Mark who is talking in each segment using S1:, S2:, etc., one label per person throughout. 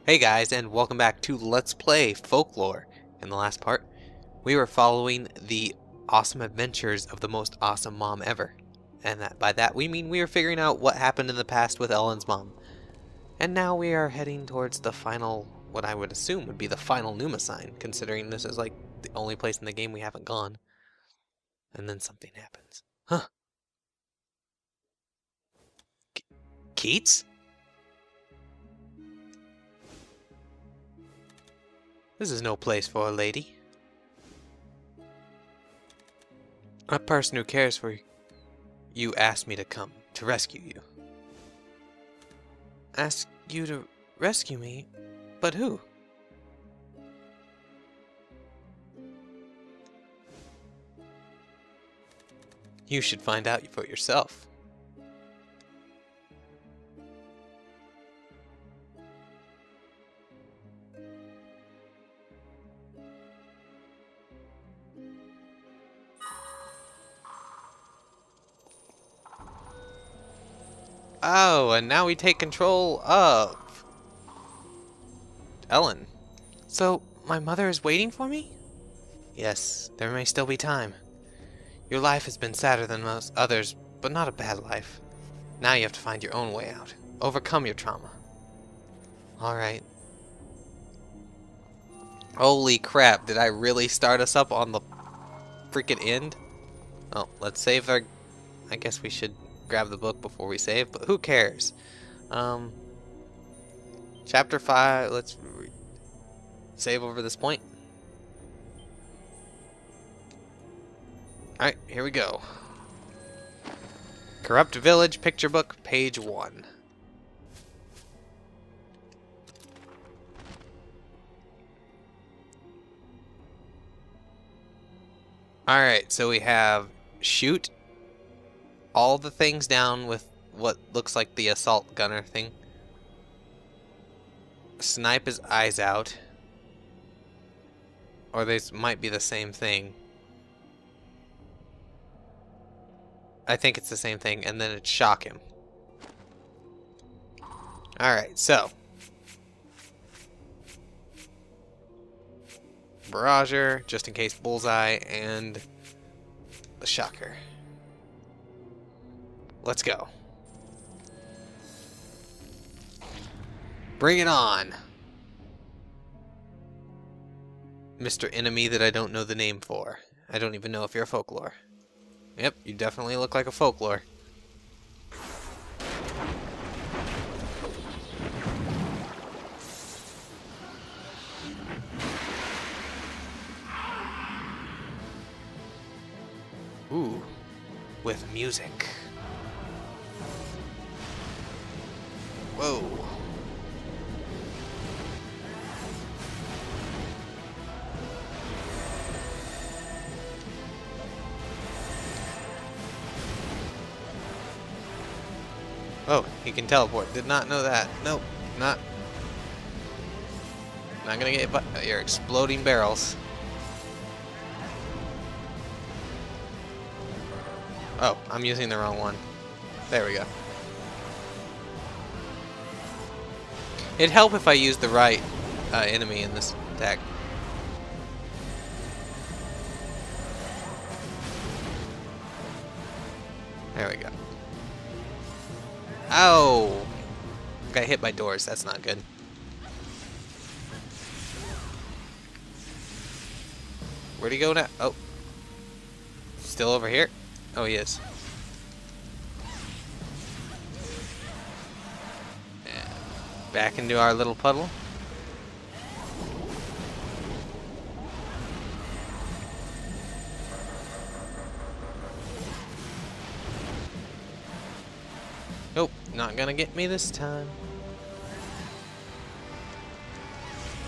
S1: Hey guys, and welcome back to Let's Play Folklore. In the last part, we were following the awesome adventures of the most awesome mom ever. And by that we mean we were figuring out what happened in the past with Ellen's mom. And now we are heading towards the final, what I would assume would be the final Numa sign, considering this is like the only place in the game we haven't gone. And then something happens. Huh. Keats? This is no place for a lady. A person who cares for you asked me to come to rescue you. Ask you to rescue me? But who? You should find out for yourself. Oh, and now we take control of Ellen. So, my mother is waiting for me? Yes, there may still be time. Your life has been sadder than most others, but not a bad life. Now you have to find your own way out. Overcome your trauma. Alright. Holy crap, did I really start us up on the freaking end? Oh, let's save our... I guess we should grab the book before we save, but who cares? Chapter 5, let's save over this point. Alright, here we go. Corrupt Village, picture book, page 1. Alright, so we have shoot all the things down with what looks like the assault gunner thing. Snipe his eyes out. Or they might be the same thing. I think it's the same thing, and then it shock him. Alright, so. Barrager, just in case bullseye, and the shocker. Let's go. Bring it on! Mr. Enemy that I don't know the name for. I don't even know if you're a folklore. Yep, you definitely look like a folklore. Ooh, with music. Whoa. Oh, he can teleport. Did not know that. Nope, not gonna get by your exploding barrels. Oh, I'm using the wrong one. There we go. It'd help if I used the right enemy in this attack. There we go. Oh! Got hit by doors. That's not good. Where'd he go now? Oh. Still over here? Oh, he is. Back into our little puddle. Nope, not gonna get me this time.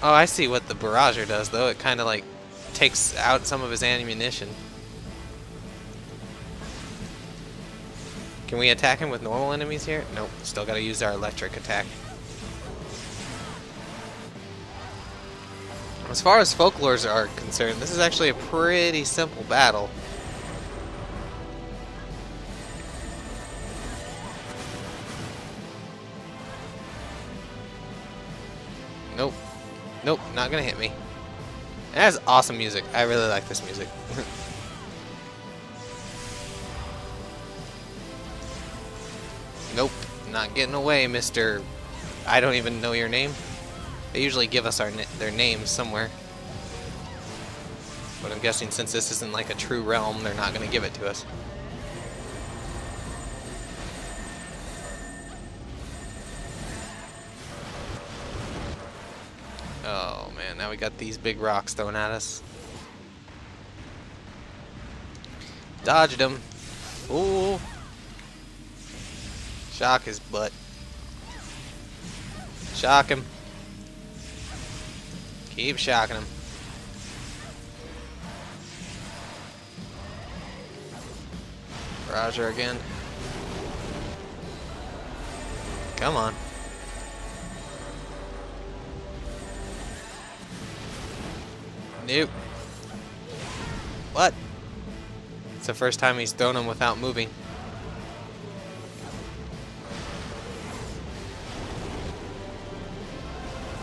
S1: Oh, I see what the barrager does though. It kind of like takes out some of his ammunition. Can we attack him with normal enemies here? Nope, still gotta use our electric attack. As far as folklores are concerned, this is actually a pretty simple battle. Nope. Nope, not gonna hit me. It has awesome music. I really like this music. Nope, not getting away, Mr. I don't even know your name. They usually give us their names somewhere. But I'm guessing since this isn't like a true realm, they're not going to give it to us. Oh man, now we got these big rocks thrown at us. Dodged him. Fool. Shock his butt. Shock him. Keep shocking him. Roger again. Come on. Nope. What? It's the first time he's thrown him without moving.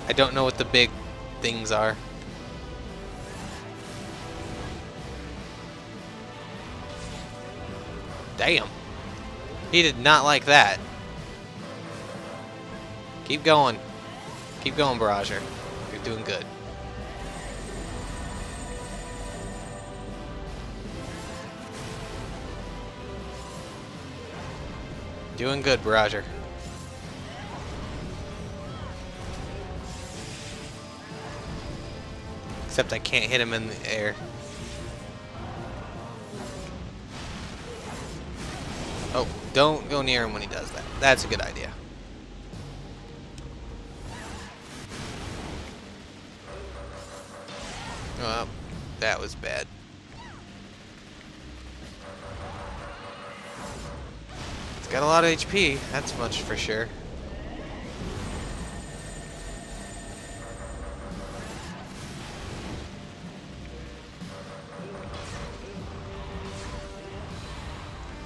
S1: I don't know what the big things are. Damn. He did not like that. Keep going. Keep going, Barrager. You're doing good. Doing good, Barrager. Except I can't hit him in the air. Oh, don't go near him when he does that. That's a good idea. Well, that was bad. It's got a lot of HP, that's much for sure.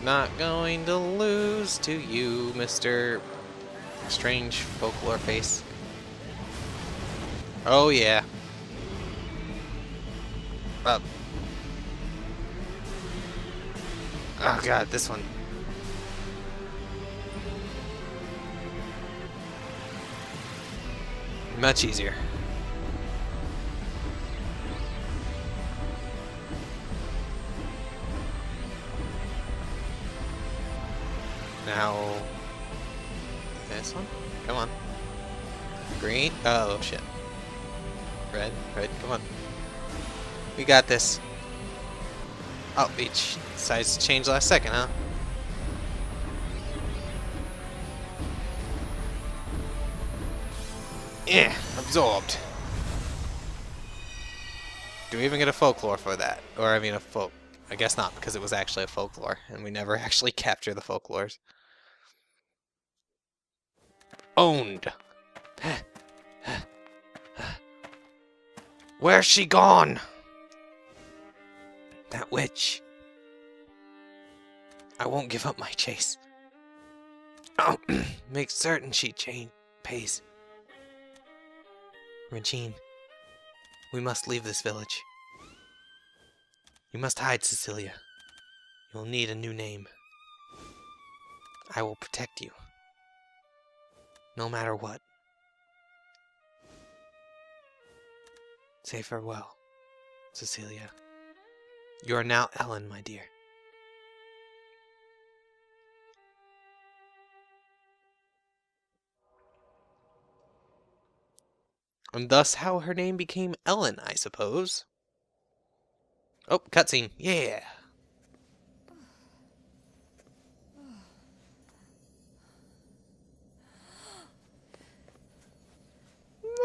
S1: Not going to lose to you, Mr. Strange Folklore Face. Oh yeah. Up. Oh god, this one. Much easier. Now, this one? Come on. Green? Oh, shit. Red, come on. We got this. Oh, each size changed last second, huh? Yeah, absorbed. Do we even get a folklore for that? Or, I mean, a folk. I guess not, because it was actually a folklore, and we never actually capture the folklores. Owned. Where's she gone? That witch. I won't give up my chase. I'll make certain she pays. Regine, we must leave this village. You must hide, Cecilia. You'll need a new name. I will protect you. No matter what. Say farewell, Cecilia. You are now Ellen, my dear. And thus how her name became Ellen, I suppose. Oh, cutscene. Yeah.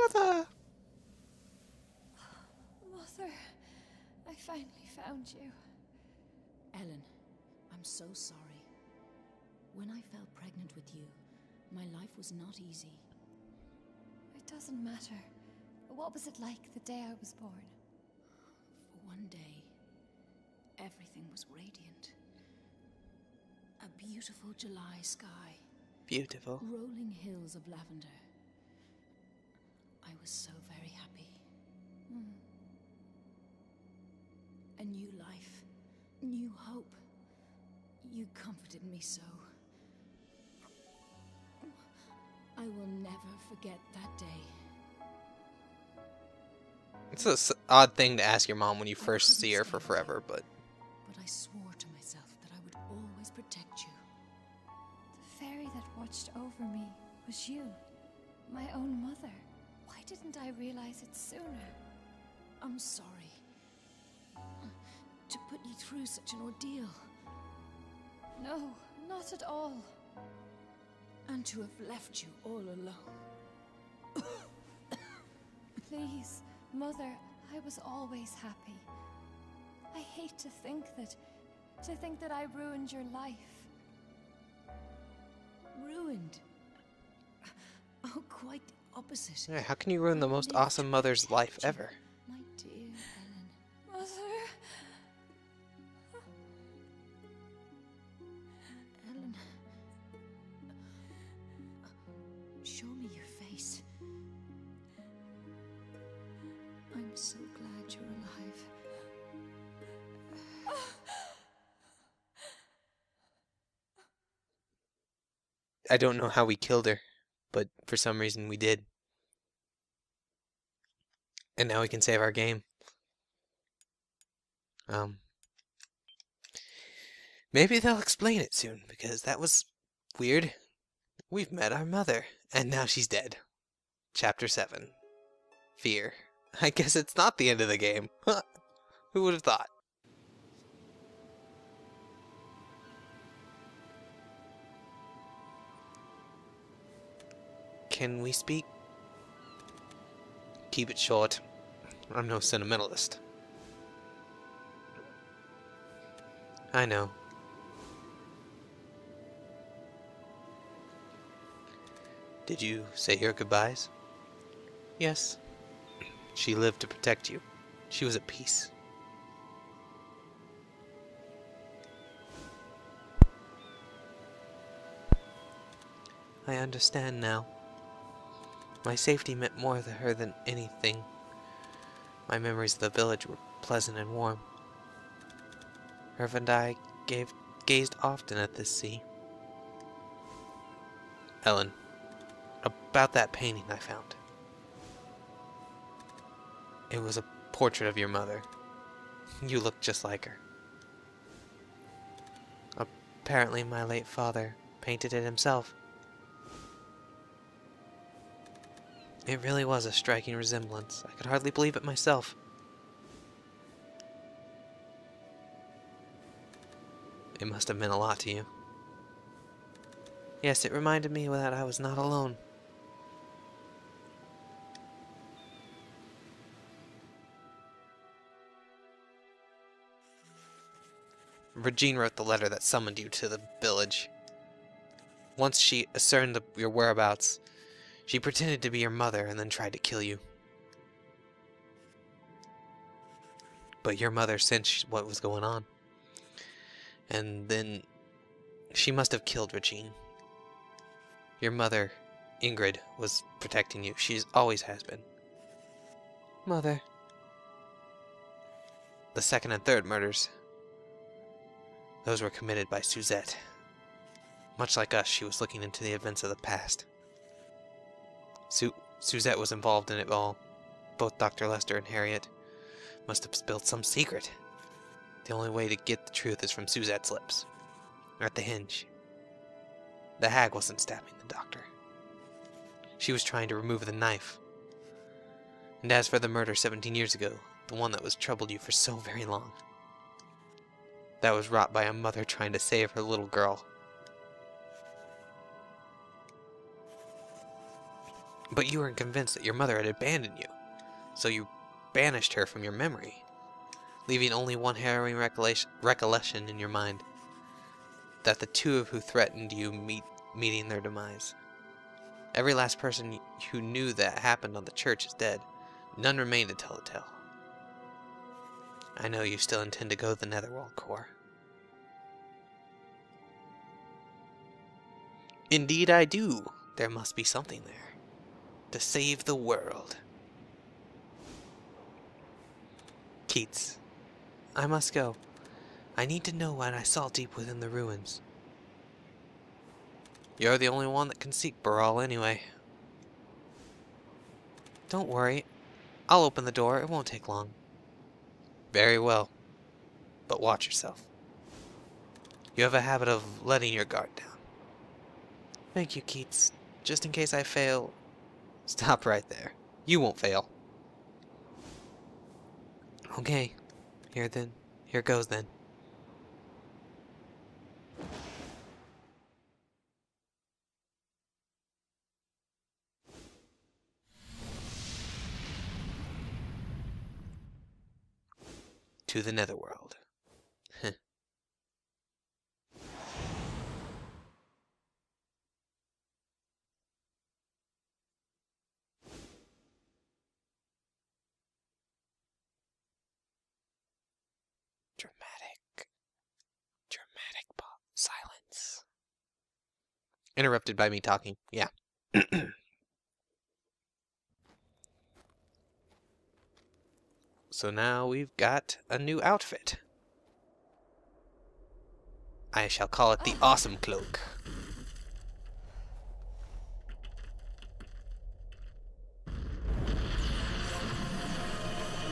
S1: Mother.
S2: Mother, I finally found you.
S3: Ellen, I'm so sorry. When I fell pregnant with you, my life was not easy.
S2: It doesn't matter. What was it like the day I was born?
S3: For one day, everything was radiant. A beautiful July sky.
S1: Beautiful.
S3: Rolling hills of lavender. I was so very happy.
S2: Hmm.
S3: A new life, new hope. You comforted me so. I will never forget that day.
S1: It's an odd thing to ask your mom when you
S3: I
S1: first
S3: couldn't
S1: see her
S3: stay
S1: for
S3: with
S1: forever,
S3: you,
S1: but
S3: but I swore to myself that I would always protect you.
S2: The fairy that watched over me was you. My own mother. Why didn't I realize it sooner?
S3: I'm sorry to put you through such an ordeal,
S2: No, not at all.
S3: and to have left you all alone.
S2: Please, Mother, I was always happy. I hate to think that I ruined your life.
S3: Ruined? Oh, quite the opposite.
S1: yeah, how can you ruin the most
S3: I lived
S1: awesome
S3: to
S1: mother's life
S3: protect you,
S1: ever?
S3: My dear Ellen.
S2: Mother!
S3: Ellen. Show me your face. I'm so glad you're alive.
S1: I don't know how we killed her, but for some reason we did. And now we can save our game. Maybe they'll explain it soon, because that was weird. We've met our mother, and now she's dead. Chapter 7. Fear. I guess it's not the end of the game. Who would have thought? Can we speak? Keep it short. I'm no sentimentalist. I know. Did you say your goodbyes? Yes. She lived to protect you. She was at peace. I understand now. My safety meant more to her than anything. My memories of the village were pleasant and warm. Herv and I gazed often at this sea. Ellen, about that painting I found. It was a portrait of your mother. You look just like her. Apparently my late father painted it himself. It really was a striking resemblance. I could hardly believe it myself. It must have meant a lot to you. Yes, it reminded me that I was not alone. Regine wrote the letter that summoned you to the village. Once she ascertained your whereabouts, she pretended to be your mother and then tried to kill you. But your mother sensed what was going on. And then she must have killed Regine. Your mother, Ingrid, was protecting you. She always has been. Mother. The second and third murders, those were committed by Suzette. Much like us, she was looking into the events of the past. Suzette was involved in it all. Both Dr. Lester and Harriet must have spilled some secret. The only way to get the truth is from Suzette's lips. Or at the hinge. The hag wasn't stabbing the doctor. She was trying to remove the knife. And as for the murder 17 years ago, the one that was troubled you for so very long, that was wrought by a mother trying to save her little girl. But you were convinced that your mother had abandoned you, so you banished her from your memory, leaving only one harrowing recollection in your mind, that the two of who threatened you meeting their demise. Every last person who knew that happened on the church is dead. None remain to tell the tale. I know you still intend to go to the Netherworld Core. Indeed I do. There must be something there. To save the world. Keats, I must go. I need to know what I saw deep within the ruins. You're the only one that can seek Baral anyway. Don't worry. I'll open the door. It won't take long. Very well. But watch yourself. You have a habit of letting your guard down. Thank you, Keats. Just in case I fail... Stop right there. You won't fail. Okay. Here goes then. To the netherworld. Dramatic silence. Interrupted by me talking. Yeah. So now we've got a new outfit. I shall call it the Awesome Cloak.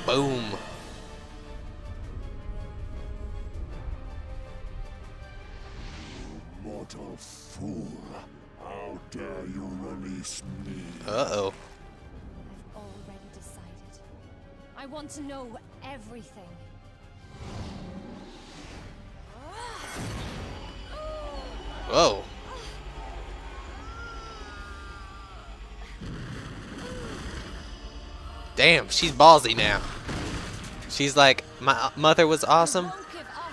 S1: Boom.
S4: Mortal fool, how dare you release me?
S1: Uh-oh.
S2: I've already decided. I want to know everything.
S1: Whoa. Damn, she's ballsy now. She's like, my mother was awesome.
S2: Won't give up.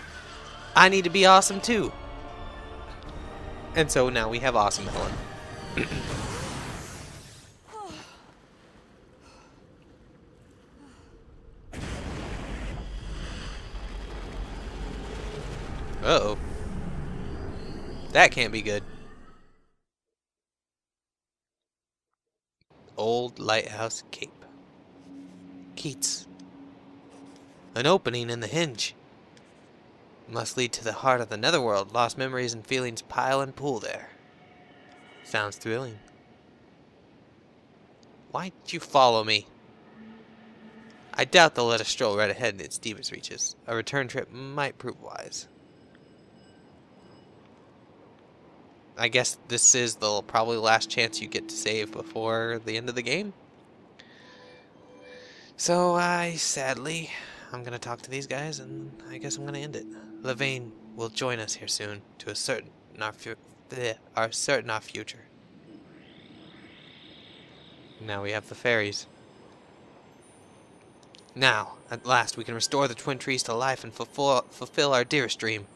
S1: I need to be awesome too. And so now we have Awesome Helen. Uh-oh. That can't be good. Old lighthouse cape. Keats. An opening in the hinge. Must lead to the heart of the netherworld. Lost memories and feelings pile and pool there. Sounds thrilling. Why did you follow me? I doubt they'll let us stroll right ahead in its deepest reaches. A return trip might prove wise. I guess this is the probably last chance you get to save before the end of the game. So sadly, I'm gonna talk to these guys, and I guess I'm gonna end it. Levane will join us here soon to ascertain our future. Now we have the fairies. Now, at last, we can restore the twin trees to life and fulfill our dearest dream.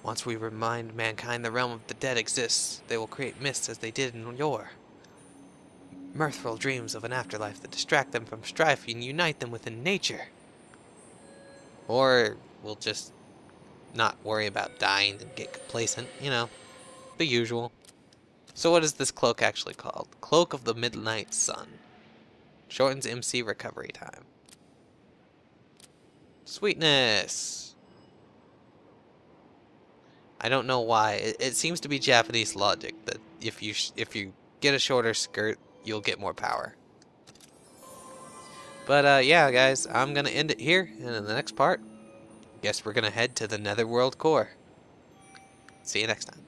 S1: Once we remind mankind the realm of the dead exists, they will create myths as they did in yore. Mirthful dreams of an afterlife that distract them from strife and unite them within nature. Or we'll just not worry about dying and get complacent, you know, the usual. So what is this cloak actually called? Cloak of the Midnight Sun. Shortens MC recovery time. Sweetness! I don't know why. It seems to be Japanese logic that if you get a shorter skirt, you'll get more power. But yeah, guys, I'm gonna end it here, and in the next part, guess we're gonna head to the Netherworld core. See you next time.